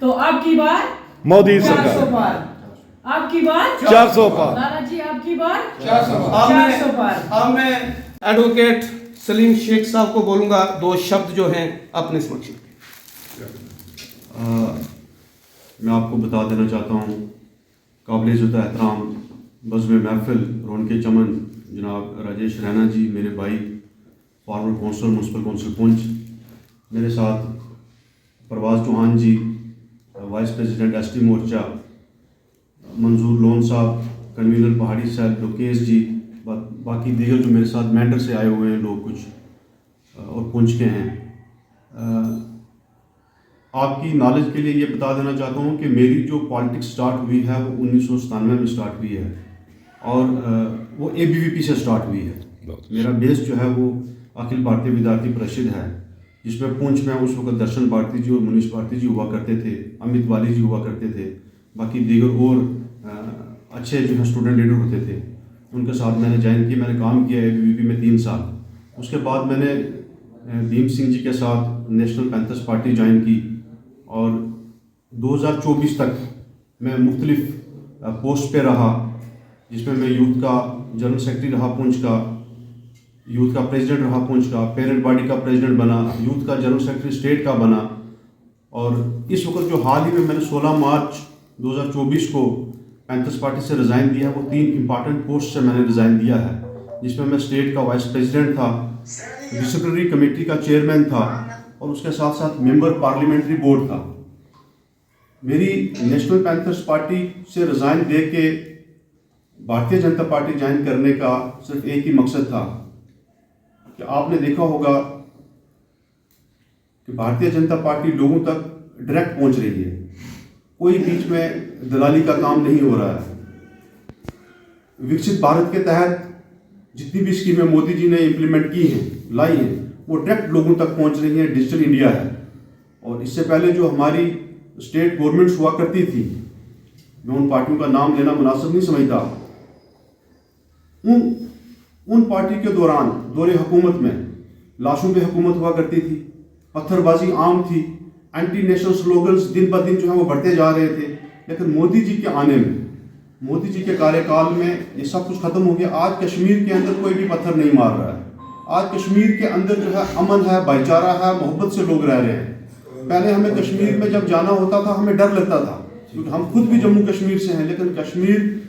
तो आपकी बार मोदी 400 सरकार पार, आपकी बार 400 पार। लाला जी आपकी बार 400 पार। अब मैं एडवोकेट सलीम शेख साहब को बोलूंगा दो शब्द जो हैं अपने समक्ष। मैं आपको बता देना चाहता हूँ काबिल-ए-इज़्ज़त एहतराम बज़्म महफ़िल रौनके चमन जनाब राजेश रैना जी, मेरे भाई former council municipal council Poonch, मेरे साथ Parvaz Chauhan ji vice president ST मोर्चा, मंजूर लोन साहब कन्वीनर पहाड़ी सेल, लोकेश जी, बाकी दीगर जो मेरे साथ मेंटर से आए हुए हैं लोग कुछ और पुंछ के हैं। आपकी नॉलेज के लिए ये बता देना चाहता हूँ कि मेरी जो पॉलिटिक्स स्टार्ट हुई है वो 1997 में स्टार्ट हुई है और वो ABVP से स्टार्ट हुई है। मेरा बेस जो है वो अखिल भारतीय विद्यार्थी परिषद है, जिसमें पुंछ में उस वक्त दर्शन भारती जी और मनीष भारती जी हुआ करते थे, अमित वाली जी हुआ करते थे, बाकी दीगर और अच्छे जो है स्टूडेंट लीडर होते थे। उनके साथ मैंने ज्वाइन किया, मैंने काम किया ABVP में 3 साल। उसके बाद मैंने भीम सिंह जी के साथ नेशनल पैंथर्स पार्टी ज्वाइन की और 2024 तक मैं मुख्तलिफ पोस्ट पे रहा, जिसमें मैं यूथ का जनरल सेक्रेटरी रहा पुंछ का, यूथ का प्रेसिडेंट रहा पुंछ का, पेरेंट बॉडी का प्रेसिडेंट बना, यूथ का जनरल सेक्रेटरी स्टेट का बना। और इस वक्त जो हाल ही में मैंने 16 मार्च 2024 को पैंथर्स पार्टी से रिज़ाइन दिया है, वो 3 इंपॉर्टेंट पोस्ट से मैंने रिज़ाइन दिया है, जिसमें मैं स्टेट का वाइस प्रेसिडेंट था, डिसिप्लिनरी कमेटी का चेयरमैन था और उसके साथ साथ मेंबर पार्लियामेंट्री बोर्ड था। मेरी नेशनल पैंथर्स पार्टी से रिज़ाइन दे के भारतीय जनता पार्टी ज्वाइन करने का सिर्फ एक ही मकसद था कि आपने देखा होगा कि भारतीय जनता पार्टी लोगों तक डायरेक्ट पहुंच रही है, कोई बीच में दलाली का काम नहीं हो रहा है। विकसित भारत के तहत जितनी भी स्कीमें मोदी जी ने इम्प्लीमेंट की हैं, लाई हैं, वो डायरेक्ट लोगों तक पहुंच रही हैं। डिजिटल इंडिया है। और इससे पहले जो हमारी स्टेट गवर्नमेंट्स हुआ करती थी, मैं उन पार्टियों का नाम लेना मुनासिब नहीं समझता, उन पार्टी के दौरान दौरे हुकूमत में लाशों पे हुकूमत हुआ करती थी, पत्थरबाजी आम थी, एंटी नेशनल स्लोगन्स दिन ब दिन जो है वो बढ़ते जा रहे थे। लेकिन मोदी जी के आने में, मोदी जी के कार्यकाल में ये सब कुछ खत्म हो गया। आज कश्मीर के अंदर कोई भी पत्थर नहीं मार रहा है। आज कश्मीर के अंदर जो है अमन है, भाईचारा है, मोहब्बत से लोग रह रहे हैं। पहले हमें कश्मीर में जब जाना होता था हमें डर लगता था, क्योंकि हम खुद भी जम्मू कश्मीर से हैं, लेकिन कश्मीर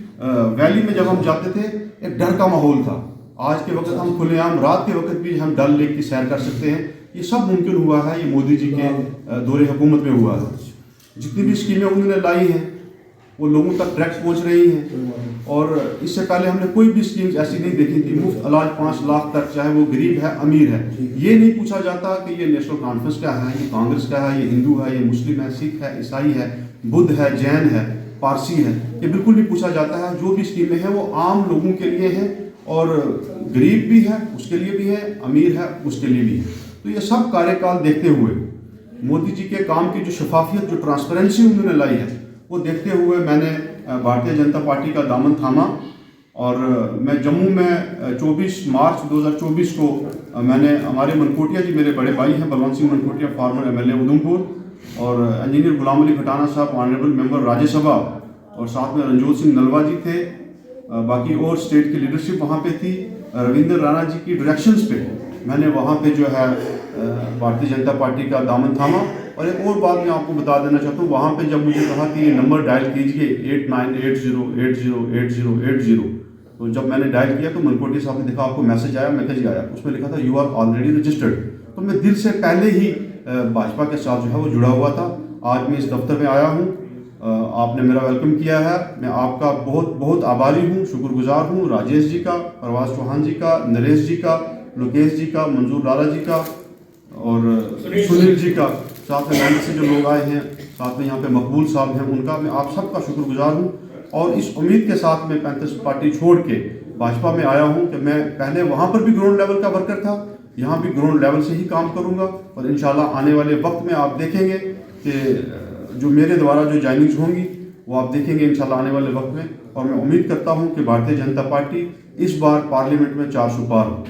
वैली में जब हम जाते थे एक डर का माहौल था। आज के वक्त हम खुलेआम रात के वक्त भी हम डल लेक की सैर कर सकते हैं। ये सब मुमकिन हुआ है, ये मोदी जी के दौरे हुकूमत में हुआ है। जितनी भी स्कीमें उन्होंने लाई हैं वो लोगों तक डायरेक्ट पहुंच रही हैं। और इससे पहले हमने कोई भी स्कीम्स ऐसी नहीं देखी थी। मुफ्त इलाज 5 लाख तक, चाहे वो गरीब है अमीर है। ये नहीं पूछा जाता कि ये नेशनल कॉन्फ्रेंस का है, ये कांग्रेस का है, ये हिंदू है, ये मुस्लिम है, सिख है, ईसाई है, बुद्ध है, जैन है, पारसी है, ये बिल्कुल नहीं पूछा जाता है। जो भी स्कीमें हैं वो आम लोगों के लिए हैं और गरीब भी है उसके लिए भी है, अमीर है उसके लिए भी है। तो ये सब कार्यकाल देखते हुए मोदी जी के काम की जो शफाफियत, जो ट्रांसपेरेंसी उन्होंने लाई है, वो देखते हुए मैंने भारतीय जनता पार्टी का दामन थामा और मैं जम्मू में 24 मार्च 2024 को मैंने हमारे मनकोटिया जी, मेरे बड़े भाई हैं बलवंत सिंह मनकोटिया, फार्मर MLA उधमपुर, और इंजीनियर गुलाम अली खटाना साहब ऑनरेबल मेंबर राज्यसभा, और साथ में रंजोत सिंह नलवा जी थे, बाकी और स्टेट की लीडरशिप वहाँ पे थी। रविंद्र राणा जी की डायरेक्शंस पे मैंने वहाँ पे जो है भारतीय जनता पार्टी का दामन थामा। और एक और बात मैं आपको बता देना चाहता हूँ, वहाँ पे जब मुझे कहा कि ये नंबर डायल कीजिए 8980808080, तो जब मैंने डायल किया तो मनकोटिया साहब ने देखा आपको मैसेज आया, मैसेज आया, उसमें लिखा था यू आर ऑलरेडी रजिस्टर्ड। तो मैं दिल से पहले ही भाजपा के साथ जो है वो जुड़ा हुआ था। आज मैं इस दफ्तर में आया हूँ, आपने मेरा वेलकम किया है, मैं आपका बहुत बहुत आभारी हूँ, शुक्रगुजार हूँ। राजेश जी का, परवाज़ चौहान जी का, नरेश जी का, लोकेश जी का, मंजूर लाला जी का और सुनील जी का, साथ में बैंक से जो लोग आए हैं, साथ में यहाँ पे मकबूल साहब हैं, उनका मैं आप सबका शुक्रगुजार हूँ। और इस उम्मीद के साथ मैं पैंथर्स पार्टी छोड़ के भाजपा में आया हूँ कि मैं पहले वहाँ पर भी ग्राउंड लेवल का वर्कर था, यहाँ भी ग्राउंड लेवल से ही काम करूँगा। और इंशाल्लाह आने वाले वक्त में आप देखेंगे कि जो मेरे द्वारा जो ज्वाइनिंग्स होंगी वो आप देखेंगे इंशाल्लाह आने वाले वक्त में। और मैं उम्मीद करता हूँ कि भारतीय जनता पार्टी इस बार पार्लियामेंट में 400 पार हो।